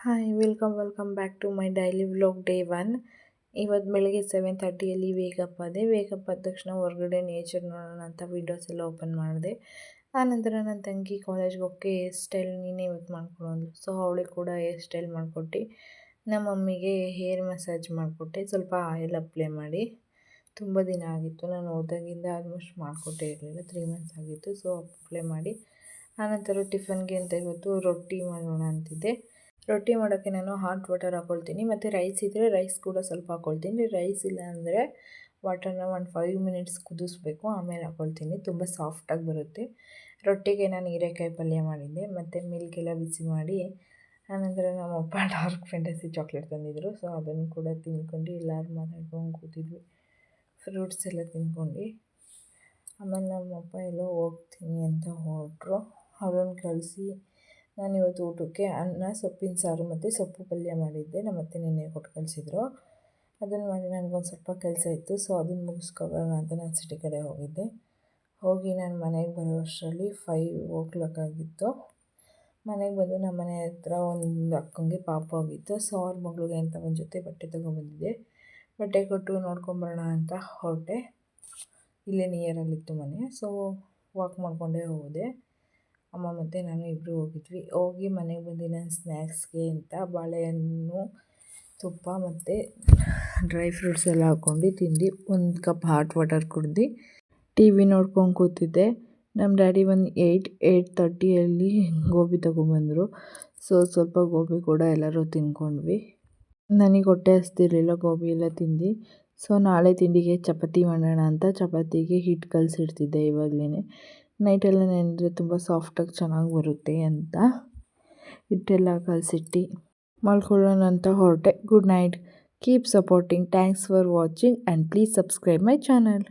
Hi welcome back to my daily vlog day 1. ಇವತ್ತು ಬೆಳಗ್ಗೆ 7:30 wake up ಆದೆ. ವೇಕಪ್ ಆದ ತಕ್ಷಣ ಹೊರಗಡೆ ನೇಚರ್ ನೋಡೋಣ ಅಂತ ವಿಂಡೋಸ್ ಎಲ್ಲ ಓಪನ್ ಮಾಡಿದೆ. ಆನಂತರ ನನ್ನ ತಂಗಿ ಕಾಲೇಜ್ಗೆ ಹೋಗಿ ಹೇರ್ ಸ್ಟೈಲ್ ನೀನೇ ಇವತ್ತು ಮಾಡ್ಕೊಡೋದು. ಸೊ ಅವಳಿಗೆ ಕೂಡ ಹೇರ್ ಸ್ಟೈಲ್ ಮಾಡಿಕೊಟ್ಟು ನಮ್ಮ ಮಮ್ಮಿಗೆ ಹೇರ್ ಮಸಾಜ್ ಮಾಡಿಕೊಟ್ಟೆ. ಸ್ವಲ್ಪ ಆಯಿಲ್ ಅಪ್ಲೈ ಮಾಡಿ. ತುಂಬ ದಿನ ಆಗಿತ್ತು, ನಾನು ಹೋದಾಗಿಂದ ಆಲ್ಮೋಸ್ಟ್ ಮಾಡಿಕೊಟ್ಟೇ ಇರಲಿಲ್ಲ. 3 ಮಂತ್ಸ್ ಆಗಿತ್ತು. ಸೊ ಅಪ್ಲೈ ಮಾಡಿ ಆನಂತರ ಟಿಫನ್ಗೆ ಅಂತ ಇವತ್ತು ರೊಟ್ಟಿ ಮಾಡೋಣ ಅಂತಿದ್ದೆ. ರೊಟ್ಟಿ ಮಾಡೋಕ್ಕೆ ನಾನು ಹಾಟ್ ವಾಟರ್ ಹಾಕ್ಕೊಳ್ತೀನಿ, ಮತ್ತು ರೈಸ್ ಇದ್ದರೆ ರೈಸ್ ಕೂಡ ಸ್ವಲ್ಪ ಹಾಕ್ಕೊಳ್ತೀನಿ. ರೈಸ್ ಇಲ್ಲ ಅಂದರೆ ವಾಟರ್ನ ಒಂದು 5 ಮಿನಿಟ್ಸ್ ಕುದಿಸ್ಬೇಕು, ಆಮೇಲೆ ಹಾಕ್ಕೊಳ್ತೀನಿ. ತುಂಬ ಸಾಫ್ಟಾಗಿ ಬರುತ್ತೆ. ರೊಟ್ಟಿಗೆ ನಾನು ಹೀರೆಕಾಯಿ ಪಲ್ಯ ಮಾಡಿದ್ದೆ, ಮತ್ತು ಮಿಲ್ಕೆಲ್ಲ ಬಿಸಿ ಮಾಡಿ ಆನಂತರ ನಮ್ಮಪ್ಪ ಡಾರ್ಕ್ ಫ್ಯಾಂಟಸಿ ಚಾಕ್ಲೇಟ್ ತಂದಿದ್ದರು. ಸೊ ಅದನ್ನು ಕೂಡ ತಿಂದ್ಕೊಂಡು ಎಲ್ಲರೂ ಮಾತಾಡ್ಕೊಂಡು ಕೂತಿದ್ವಿ. ಫ್ರೂಟ್ಸ್ ಎಲ್ಲ ತಿಂದ್ಕೊಂಡು ಆಮೇಲೆ ನಮ್ಮಪ್ಪ ಎಲ್ಲೋ ಹೋಗ್ತೀನಿ ಅಂತ ಹೊರಟರು. ಅವರನ್ನು ಕಳಿಸಿ ನಾನಿವತ್ತು ಊಟಕ್ಕೆ ಅನ್ನ, ಸೊಪ್ಪಿನ ಸಾರು ಮತ್ತು ಸೊಪ್ಪು ಪಲ್ಯ ಮಾಡಿದ್ದೆ. ನಮ್ಮ ಅತ್ತೆ ನಿನ್ನೆ ಕೊಟ್ಟು ಕಳಿಸಿದ್ರು. ಅದನ್ನು ಮಾಡಿ ನನಗೊಂದು ಸ್ವಲ್ಪ ಕೆಲಸ ಇತ್ತು. ಸೊ ಅದನ್ನು ಮುಗಿಸ್ಕೊಬರೋಣ ಅಂತ ನಾನು ಸಿಟಿ ಕಡೆ ಹೋಗಿದ್ದೆ. ಹೋಗಿ ನಾನು ಮನೆಗೆ ಬರೋ ಅಷ್ಟರಲ್ಲಿ 5 ಆಗಿತ್ತು. ಮನೆಗೆ ಬಂದು ನಮ್ಮ ಮನೆ ಹತ್ರ ಒಂದು ಅಕ್ಕಂಗೆ ಪಾಪ ಆಗಿತ್ತು. ಸೊ ಅವ್ರ ಮಗಳಿಗೆ ಅಂತ ಒಂದು ಜೊತೆ ಬಟ್ಟೆ ತೊಗೊಬಂದಿದ್ದೆ. ಬಟ್ಟೆ ಕೊಟ್ಟು ನೋಡ್ಕೊಂಬರೋಣ ಅಂತ ಹೊರಟೆ. ಇಲ್ಲೇ ನಿಯರಲ್ಲಿತ್ತು ಮನೆ. ಸೊ ವಾಕ್ ಮಾಡಿಕೊಂಡೇ ಹೋದೆ. ಅಮ್ಮ ಮತ್ತು ನಾನು ಇಬ್ಬರು ಹೋಗಿದ್ವಿ. ಹೋಗಿ ಮನೆಗೆ ಬಂದು ನಾನು ಸ್ನ್ಯಾಕ್ಸ್ಗೆ ಅಂತ ಬಾಳೆಹಣ್ಣು, ತುಪ್ಪ ಮತ್ತು ಡ್ರೈ ಫ್ರೂಟ್ಸ್ ಎಲ್ಲ ಹಾಕ್ಕೊಂಡು ತಿಂದು 1 ಕಪ್ ಹಾಟ್ ವಾಟರ್ ಕುಡ್ದು ಟಿ ವಿ ನೋಡ್ಕೊಂಡು ಕೂತಿದ್ದೆ. ನಮ್ಮ ಡ್ಯಾಡಿ ಒಂದು 8:30 ಗೋಬಿ ತೊಗೊಂಬಂದರು. ಸೊ ಸ್ವಲ್ಪ ಗೋಬಿ ಕೂಡ ಎಲ್ಲರೂ ತಿಂದ್ಕೊಂಡ್ವಿ. ನನಗೆ ಹೊಟ್ಟೆ ಹಸ್ದಿರಲಿಲ್ಲ ಗೋಬಿ ಎಲ್ಲ ತಿಂದು. ಸೊ ನಾಳೆ ತಿಂಡಿಗೆ ಚಪಾತಿ ಮಾಡೋಣ ಅಂತ ಚಪಾತಿಗೆ ಹಿಟ್ಟು ಕಲಸಿಡ್ತಿದ್ದೆ ಇವಾಗಲೇ. ನೈಟೆಲ್ಲ ನೆನೆದ್ರೆ ತುಂಬ ಸಾಫ್ಟಾಗಿ ಚೆನ್ನಾಗಿ ಬರುತ್ತೆ ಅಂತ ಹಿಟ್ಟೆಲ್ಲ ಕಲಸಿಟ್ಟು ಮಾಡ್ಕೊಳ್ಳೋಣ ಅಂತ ಹೊರಟೆ. Good night. Keep supporting. Thanks for watching and please subscribe my channel.